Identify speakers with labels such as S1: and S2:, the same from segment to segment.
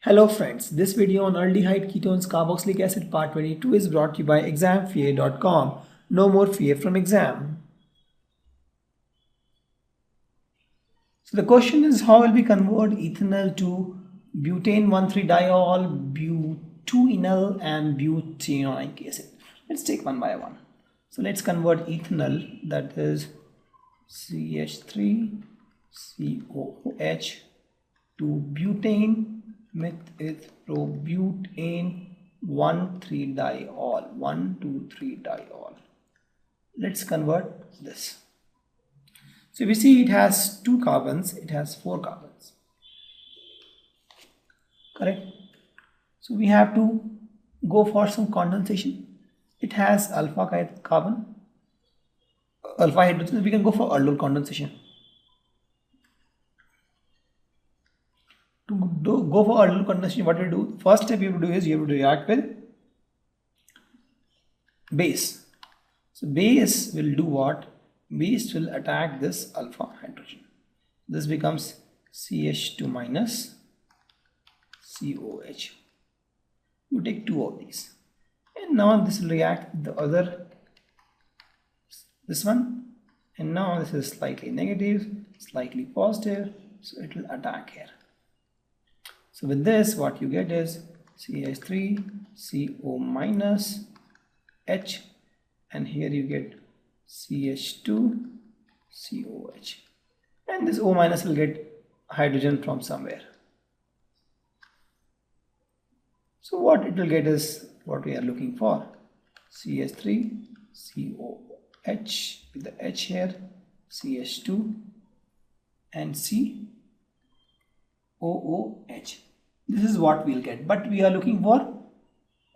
S1: Hello friends, this video on aldehyde ketones carboxylic acid part 22 is brought to you by examfear.com. No more fear from exam. So the question is, how will we convert ethanol to butane 1,3-diol, butanal and butanoic acid? Let's take one by one. So let's convert ethanol, that is CH3COOH, to butane with probutane 1,3-diol, 1,2,3-diol. Let's convert this. So we see it has 2 carbons, it has 4 carbons. Correct? So we have to go for some condensation. It has alpha carbon, alpha hydrogen. We can go for aldol condensation. To go for aldol condensation, what we do? First step you have to do is you have to react with base. So base will do what? Base will attack this alpha hydrogen. This becomes CH2 minus COH. You take 2 of these, and now this will react with the other, this one, and now this is slightly negative, slightly positive, so it will attack here. So with this, what you get is CH3CO minus H, and here you get CH2COH, and this O minus will get hydrogen from somewhere. So what it will get is what we are looking for, CH3COH with the H here, CH2 and COOH. This is what we'll get, but we are looking for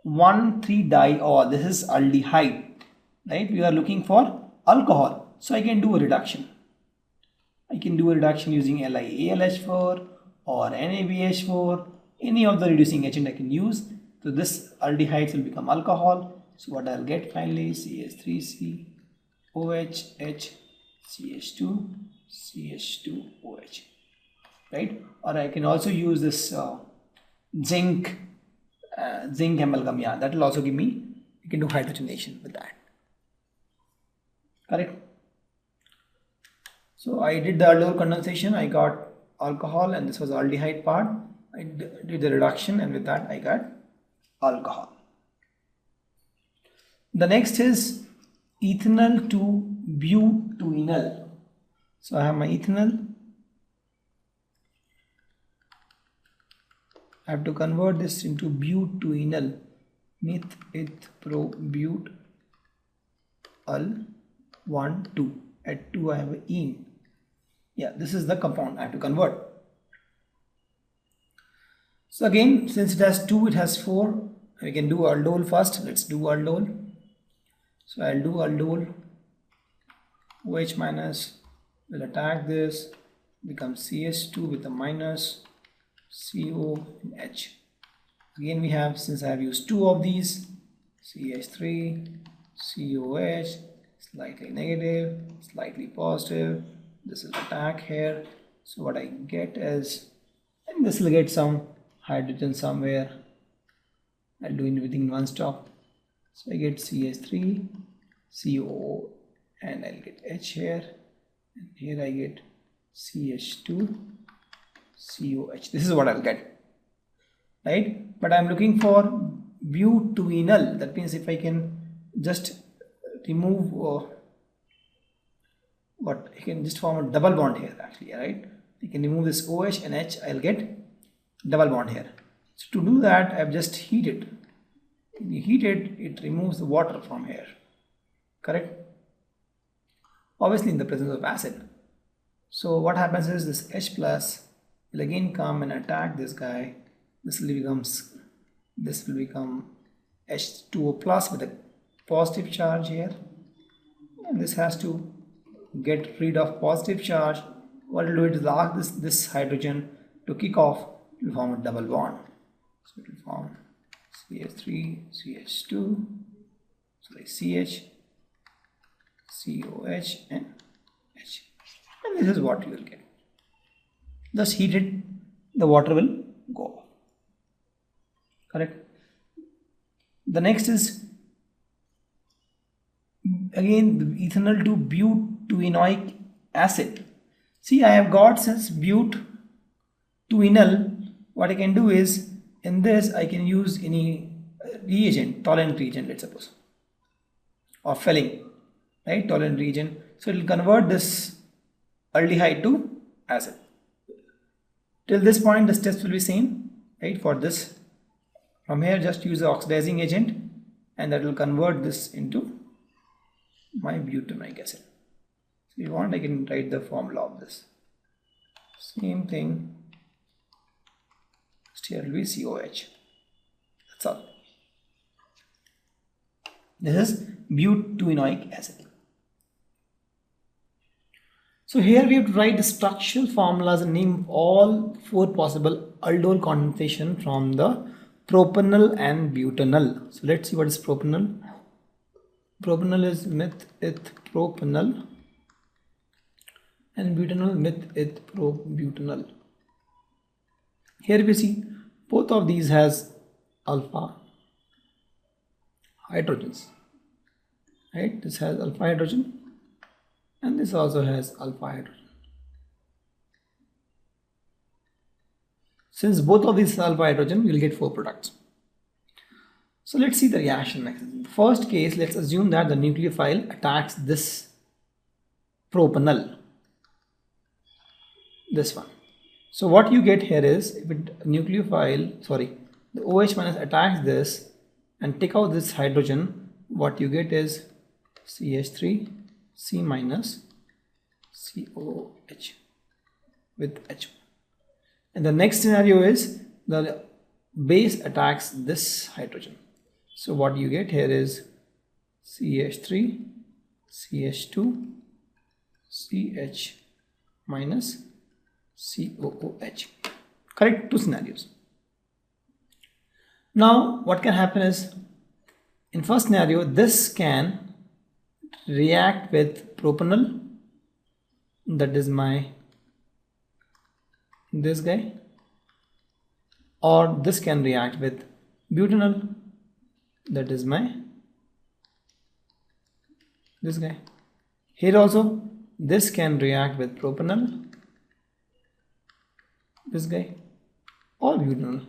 S1: 1,3-diol. This is aldehyde, right? We are looking for alcohol, so I can do a reduction. I can do a reduction using LiAlH4 or NaBH4, any of the reducing agent I can use. So this aldehydes will become alcohol. So what I'll get finally, CH3COH, H, CH2, CH2OH, right? Or I can also use this zinc amalgam. Yeah, that will also give me, you can do hydrogenation with that. Correct? So I did the aldol condensation, I got alcohol, and this was aldehyde part. I did the reduction, and with that I got alcohol. The next is ethanol to butanal. So I have my ethanol. I have to convert this into butanal, methylprobutal 1, 2. At 2 I have an ene. Yeah, this is the compound I have to convert. So again, since it has 2, it has 4. We can do aldol first. Let's do aldol. So I'll do aldol. OH minus will attack this, becomes CH2 with a minus, CO and H. Again we have, since I have used 2 of these, CH3, COH, slightly negative, slightly positive. This will attack here. So what I get is, and this will get some hydrogen somewhere. I'll do everything in one stop. So I get CH3, COO, and I'll get H here, and here I get CH2, COH. This is what I'll get, right? But I'm looking for butanal. That means if I can just remove what, I can just form a double bond here actually, right? You can remove this OH and H, I'll get double bond here. So to do that, I've just heated. When you heat it, it removes the water from here. Correct? Obviously in the presence of acid. So what happens is this H plus will again come and attack this guy. This will become H2O plus with a positive charge here. And this has to get rid of positive charge. What it will do is ask this hydrogen to kick off, it will form a double bond. So it will form CH3, CH2, sorry, CH, COH and H. And this is what you will get. Thus heated, the water will go off. correct? The next is again the ethanol to butanoic acid. See, I have got since butanal. What I can do is in this I can use any reagent, tolerant reagent, let's suppose, or filling, right? Tolerant reagent. So it will convert this aldehyde to acid. Till this point the steps will be same, right? For this, from here just use the oxidizing agent and that will convert this into my butanoic acid. So if you want, I can write the formula of this. Same thing. Here will be COH. That's all. This is butanoic acid. So here we have to write the structural formulas and name all 4 possible aldol condensation from the propanal and butanal. So let's see what is propanal. Propanal is meth-eth-propanal and butanal meth-eth-probutanal. Here we see both of these has alpha hydrogens, right? This has alpha hydrogen and this also has alpha hydrogen. Since both of these alpha hydrogen, we will get 4 products. So let's see the reaction mechanism. First case, let's assume that the nucleophile attacks this propanal, this one. So what you get here is, if it the OH minus attacks this and take out this hydrogen, what you get is CH3, C minus, COH with H. And the next scenario is the base attacks this hydrogen. So what you get here is CH3, CH2, CH minus, COOH. Correct? 2 scenarios. Now what can happen is, in first scenario this can react with propanal, that is this guy, or this can react with butanal, that is this guy. Here also this can react with propanal, this guy, or butanal.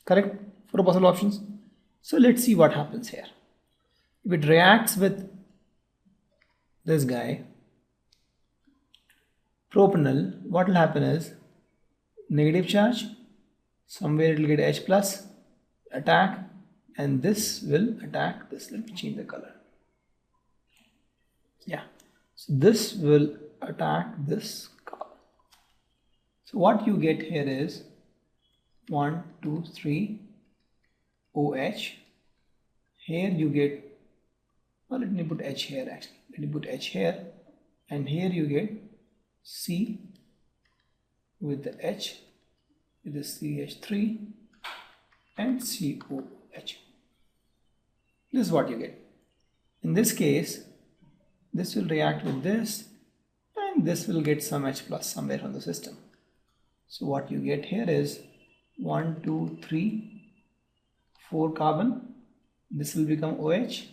S1: Correct? 4 possible options. So let's see what happens here. If it reacts with this guy, propanal, what will happen is negative charge, somewhere it will get H plus, attack, and this will attack this. Let me change the color. Yeah, so this will attack this carbon. So what you get here is 1, 2, 3 OH. Here you get, well, let me put H here actually. Let me put H here, and here you get C with the H with the CH3 and COH. This is what you get. In this case, this will react with this, and this will get some H plus somewhere from the system. So what you get here is 1, 2, 3, 4 carbon. This will become OH,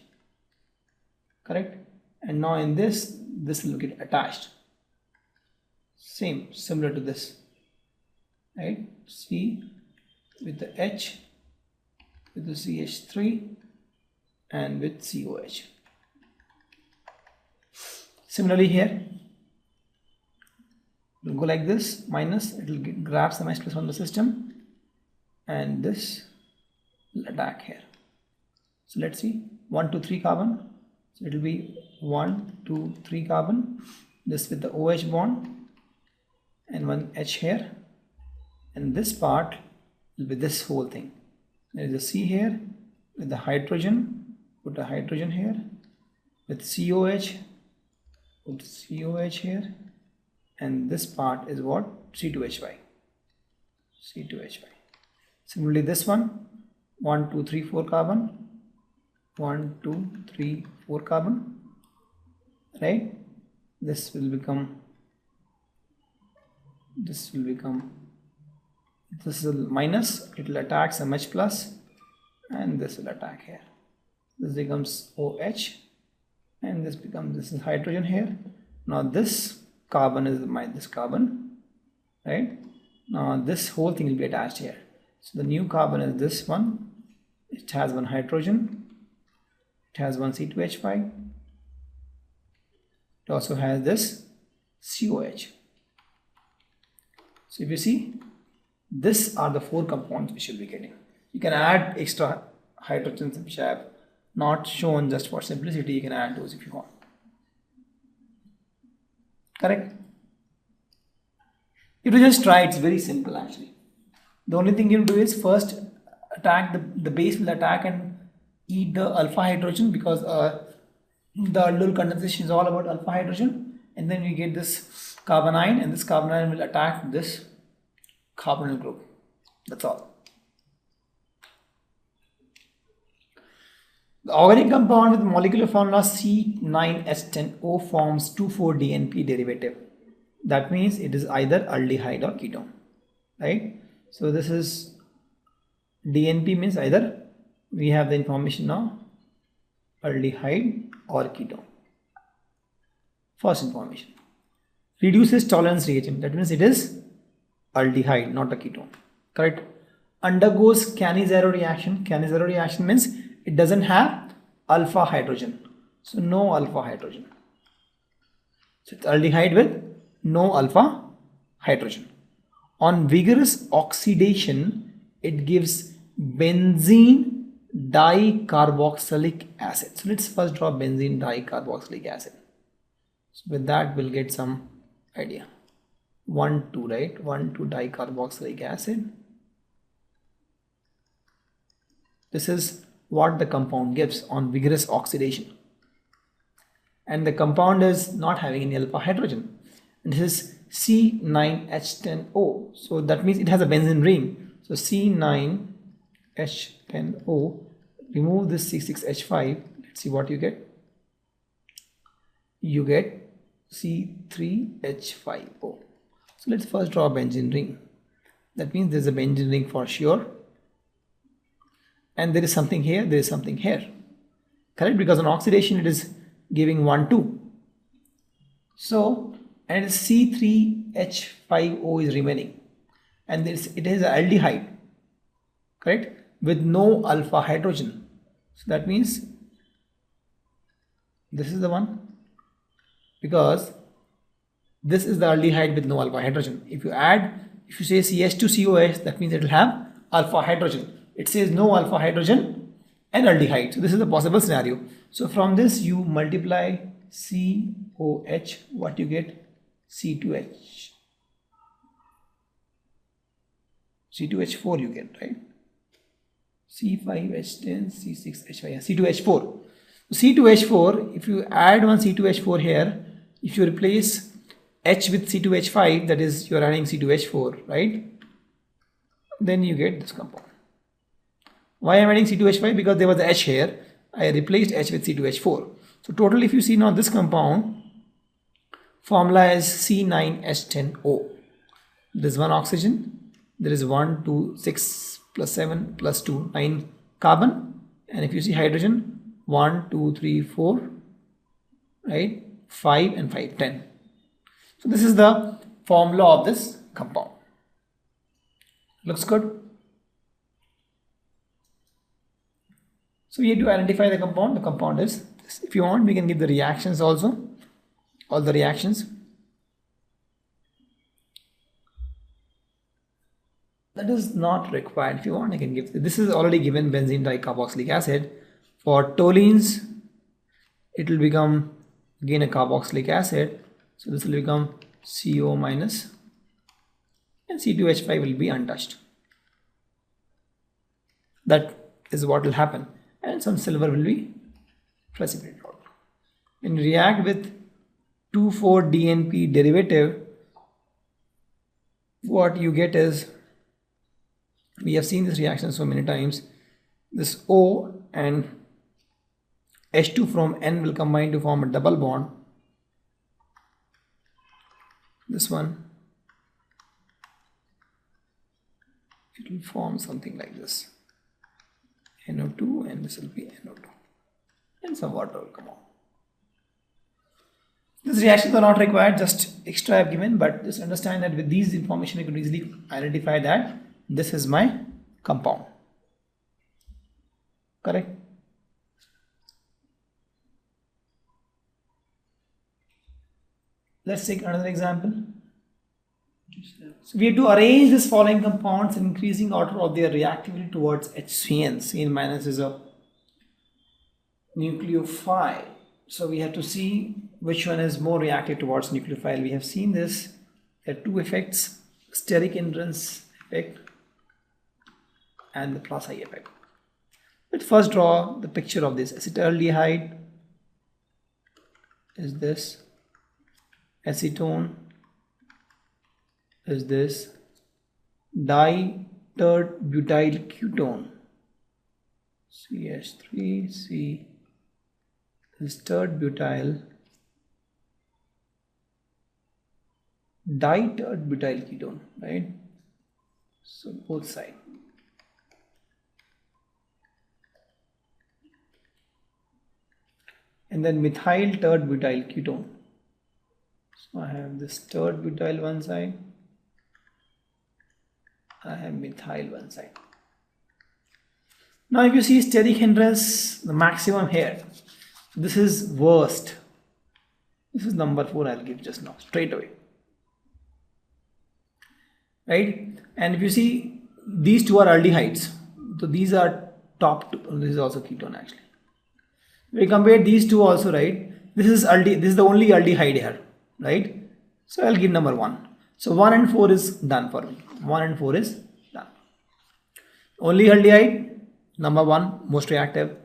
S1: correct? And now in this will get attached. Similar to this, right? C with the H with the CH3 and with COH. Similarly here, it will go like this, minus, it will grab some H plus from the system, and this will attack here. So let's see, 1, 2, 3 carbon. So it will be 1, 2, 3 carbon, this with the OH bond and 1 H here, and this part will be this whole thing. There is a C here with the hydrogen, put a hydrogen here, with COH, put COH here, and this part is what? C2H5. C2H5. Similarly this one, 1, 2, 3, 4 carbon, 1, 2, 3, 4 carbon, right? This will become this is a minus, it will attack some H plus, and this will attack here. This becomes OH, and this is hydrogen here. Now this carbon is this carbon, right? Now this whole thing will be attached here. So the new carbon is this one. It has one hydrogen. It has one C2H5. It also has this COH. So if you see, these are the 4 compounds we should be getting. You can add extra hydrogens which I have not shown just for simplicity. You can add those if you want. Correct? If you just try, it's very simple actually. The only thing you do is first attack the base will attack and eat the alpha hydrogen, because the aldol condensation is all about alpha hydrogen, and then you get this carbonyl, and this carbonyl will attack this carbonyl group. That's all. The organic compound with molecular formula C9H10O forms 2,4-DNP derivative. That means it is either aldehyde or ketone, right? So this is DNP means either we have the information now aldehyde or ketone. First information. Reduces tolerance reagent. That means it is aldehyde, not a ketone. Correct? Undergoes Cannizzaro reaction. Cannizzaro reaction means it doesn't have alpha hydrogen. So no alpha hydrogen. So it's aldehyde with no alpha hydrogen. On vigorous oxidation, it gives benzene dicarboxylic acid. So let's first draw benzene dicarboxylic acid. So with that we'll get some idea. 1,2, right? 1,2 dicarboxylic acid. This is what the compound gives on vigorous oxidation. And the compound is not having any alpha hydrogen. And this is C9H10O. So that means it has a benzene ring. So C9H10O. Remove this C6H5. Let's see what you get. You get C3H5O. So let's first draw a benzene ring. That means there's a benzene ring for sure. And there is something here, there is something here. Correct? Because on oxidation it is giving 1, 2. So, and C3H5O is remaining. And it is an aldehyde. Correct? With no alpha hydrogen. So that means this is the one. Because this is the aldehyde with no alpha hydrogen. If you say CH2COH, that means it will have alpha hydrogen. It says no alpha hydrogen and aldehyde. So this is a possible scenario. So from this you multiply COH, what you get? C2H. C2H4 you get, right? C5H10, C6H5, C2H4. So C2H4, if you add one C2H4 here, if you replace H with C2H5, that is you are adding C2H4, right? Then you get this compound. Why I am adding C2H5? Because there was the H here. I replaced H with C2H4. So total, if you see now this compound, formula is C9H10O. There is one oxygen. There is 1, 2, 6 plus 7 plus 2, 9 carbon. And if you see hydrogen, 1, 2, 3, 4, right? 5 and 5, 10. So this is the formula of this compound. Looks good. So we have to identify the compound. The compound is this. If you want, we can give the reactions also. All the reactions. That is not required. If you want, I can give. This is already given benzene dicarboxylic acid. For toluenes, it will become again a carboxylic acid. So this will become CO minus and C2H5 will be untouched. That is what will happen. And some silver will be precipitated out. When you react with 2,4-DNP derivative, what you get is, we have seen this reaction so many times, this O and H2 from N will combine to form a double bond. This one. it will form something like this, NO2, and this will be NO2, and some water will come out. These reactions are not required, just extra I have given, but just understand that with these information you could easily identify that this is my compound. Correct? Let's take another example. So we have to arrange this following compounds in increasing order of their reactivity towards HCN. CN minus is a nucleophile. So we have to see which one is more reactive towards nucleophile. We have seen this. There are two effects: steric hindrance effect and the plus I effect. Let's first draw the picture of this. Acetaldehyde is this. Acetone is this. Di-tert-butyl ketone, CH3C, is tert-butyl, di-tert-butyl ketone, right? So both sides. And then methyl tert-butyl ketone. So I have this tert-butyl one side, I have methyl one side. Now if you see steric hindrance, the maximum here, this is worst. This is number 4 I'll give just now, straight away. Right? And if you see, these two are aldehydes. So these are top two. This is also ketone actually. We compare these two also, right? This is the only aldehyde here, right? So I'll give number 1. So 1 and 4 is done for me. 1 and 4 is done. Only aldehyde, number 1, most reactive.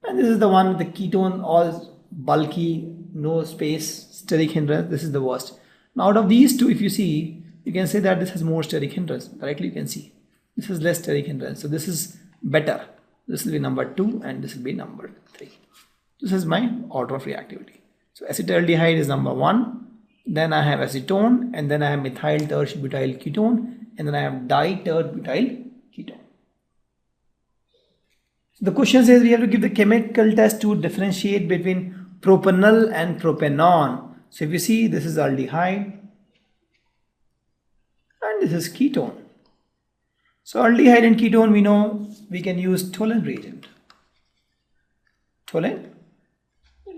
S1: And this is the one with the ketone, all bulky, no space, steric hindrance. This is the worst. Now out of these two, if you see, you can say that this has more steric hindrance. Directly you can see. This is less steric hindrance. So this is better. This will be number 2 and this will be number 3. This is my order of reactivity. So acetaldehyde is number 1. Then I have acetone, and then I have methyl tert-butyl ketone, and then I have di-tert-butyl ketone. So the question says we have to give the chemical test to differentiate between propanol and propanone. So if you see, this is aldehyde and this is ketone. So aldehyde and ketone, we know we can use Tollens reagent. Tollens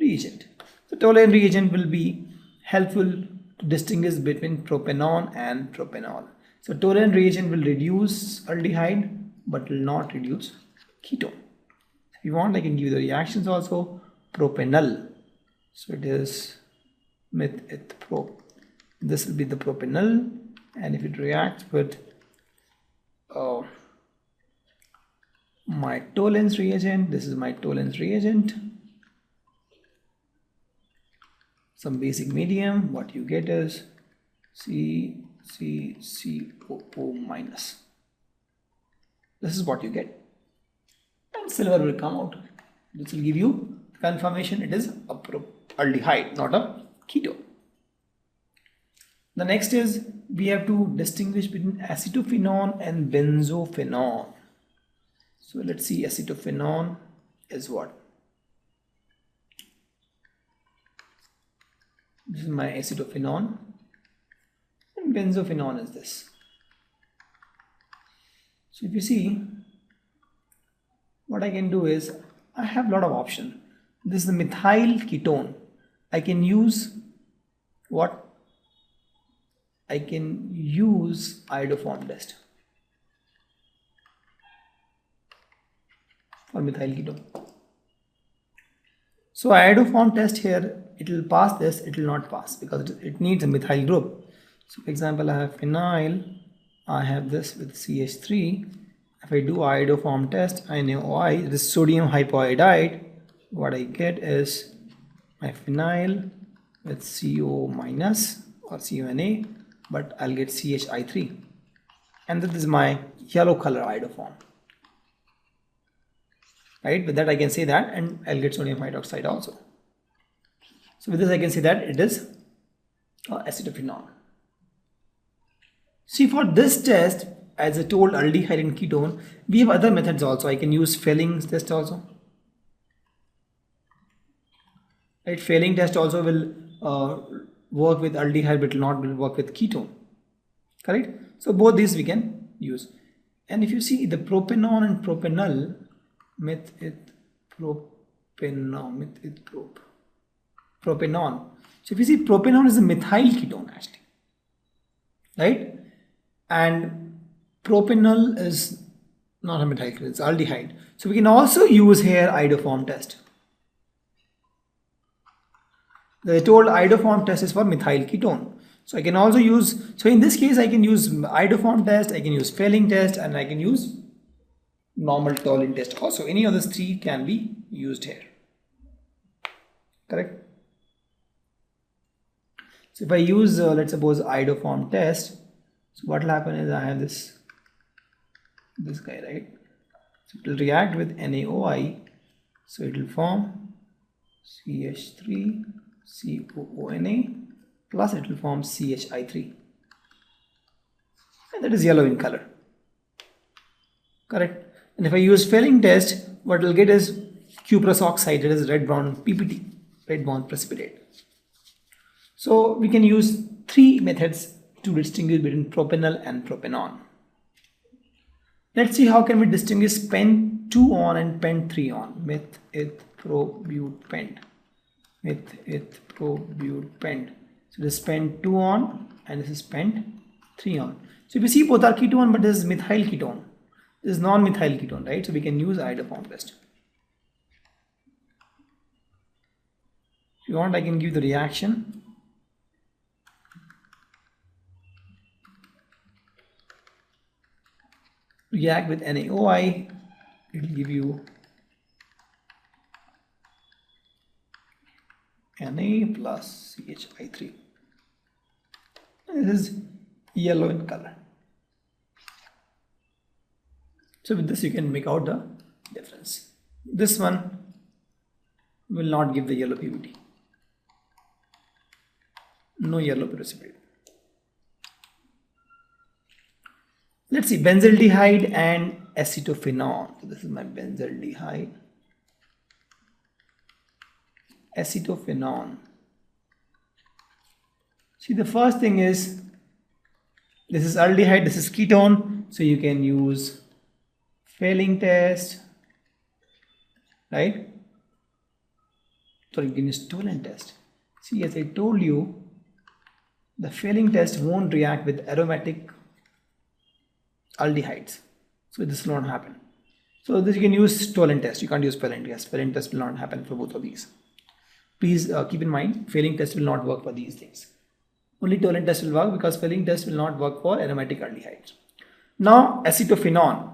S1: reagent. So Tollens reagent will be helpful to distinguish between propanone and propanol. So Tollens reagent will reduce aldehyde but will not reduce ketone. If you want, I can give you the reactions also. Propanol. So it is meth-eth-pro. This will be the propanol, and if it reacts with my Tollens reagent, this is my Tollens reagent, some basic medium, what you get is CCCOO minus. This is what you get, and silver will come out. This will give you confirmation it is a aldehyde, not a ketone. The next is we have to distinguish between acetophenone and benzophenone. So let's see, acetophenone is what? This is my acetophenone, and benzophenone is this. So if you see, what I can do is I have a lot of options. This is the methyl ketone. I can use what? I can use iodoform test for methyl ketone. So iodoform test here, it will pass this, it will not pass because it needs a methyl group. So for example, I have phenyl, I have this with CH3. If I do iodoform test, I know this is sodium hypoiodide. What I get is my phenyl with CO minus or CONA, but I'll get CHI3, and this is my yellow color iodoform. Right, with that I can say that, and I'll get sodium hydroxide also. So with this I can say that it is acetophenone. See, for this test as I told aldehyde and ketone, we have other methods also. I can use failing test also. Right, failing test also will work with aldehyde, but will not will work with ketone. Correct? So both these we can use. And if you see the propanol and propanol, propanol. So if you see, propanol is a methyl ketone actually, right? And propanol is not a methyl ketone, it's aldehyde. So we can also use here iodoform test. The told iodoform test is for methyl ketone. So I can also use, so in this case I can use iodoform test, I can use failing test, and I can use normal toluene test also. Any of these three can be used here. Correct? So if I use, let's suppose iodoform test, so what will happen is I have this guy, right? So it will react with NaOI, so it will form CH3 COONA plus it will form CHI3, and that is yellow in color. Correct? And if I use failing test, what we'll get is cuprous oxide, that is red brown PPT, red brown precipitate. So we can use three methods to distinguish between propanol and propanol. Let's see how can we distinguish pen 2 on and pen 3 on. Meth, eth, pro, but, pent. Meth, eth, pro, but, pent. So this is pen 2 on and this is pen 3 on. So if you see, both are ketone, but this is methyl ketone. This is non-methyl ketone, right? So we can use iodoform test. If you want, I can give the reaction. React with NaOI, it will give you Na plus CHI3. And this is yellow in color. So with this you can make out the difference. This one will not give the yellow PVT. No yellow precipitate. Let's see, benzaldehyde and acetophenone. So this is my benzaldehyde. Acetophenone. See, the first thing is, this is aldehyde, this is ketone, so you can use failing test, right? So you can use toluene test. See, as I told you, the failing test won't react with aromatic aldehydes, so this will not happen. So this you can use toluene test, you can't use failing test. Failing test will not happen for both of these. Please keep in mind, failing test will not work for these things. Only toluene test will work, because failing test will not work for aromatic aldehydes. Now acetophenone.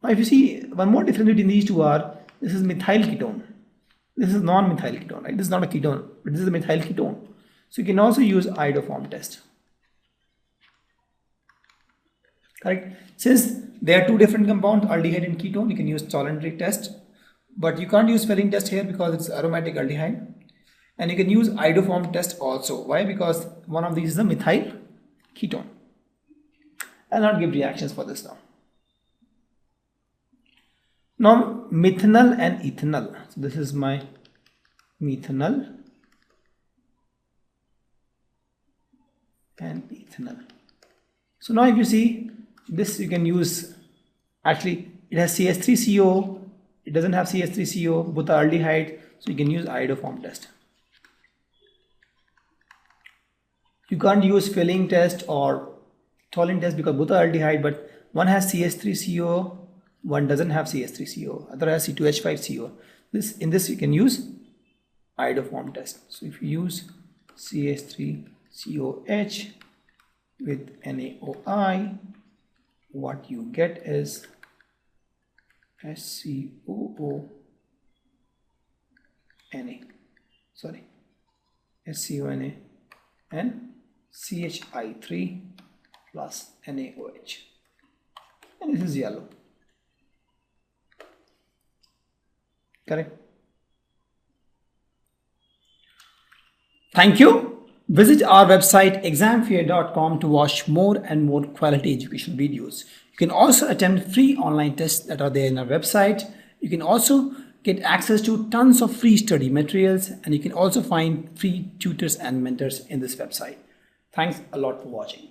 S1: Now if you see, one more difference between these two are, this is methyl ketone, this is non-methyl ketone, right? This is not a ketone, but this is a methyl ketone. So you can also use iodoform test. Correct? Since there are two different compounds, aldehyde and ketone, you can use toluene test, but you can't use failing test here because it's aromatic aldehyde. And you can use iodoform test also. Why? Because one of these is a methyl ketone. I'll not give reactions for this now. Now methanol and ethanol. So this is my methanol and ethanol. So now if you see, this you can use, actually it has CH3CO, it doesn't have CH3CO, both are aldehyde, so you can use iodoform test. You can't use failing test or toluene test because both are aldehyde, but one has CH3CO, one doesn't have CH3CO, other has C2H5CO. In this you can use iodoform test. So if you use CH3COH with NaOI, what you get is SCOONA, SCONA and CHI3 plus NaOH, and this is yellow. Correct? Thank you. Visit our website examfear.com to watch more and more quality education videos. You can also attempt free online tests that are there in our website. You can also get access to tons of free study materials, and you can also find free tutors and mentors in this website. Thanks a lot for watching.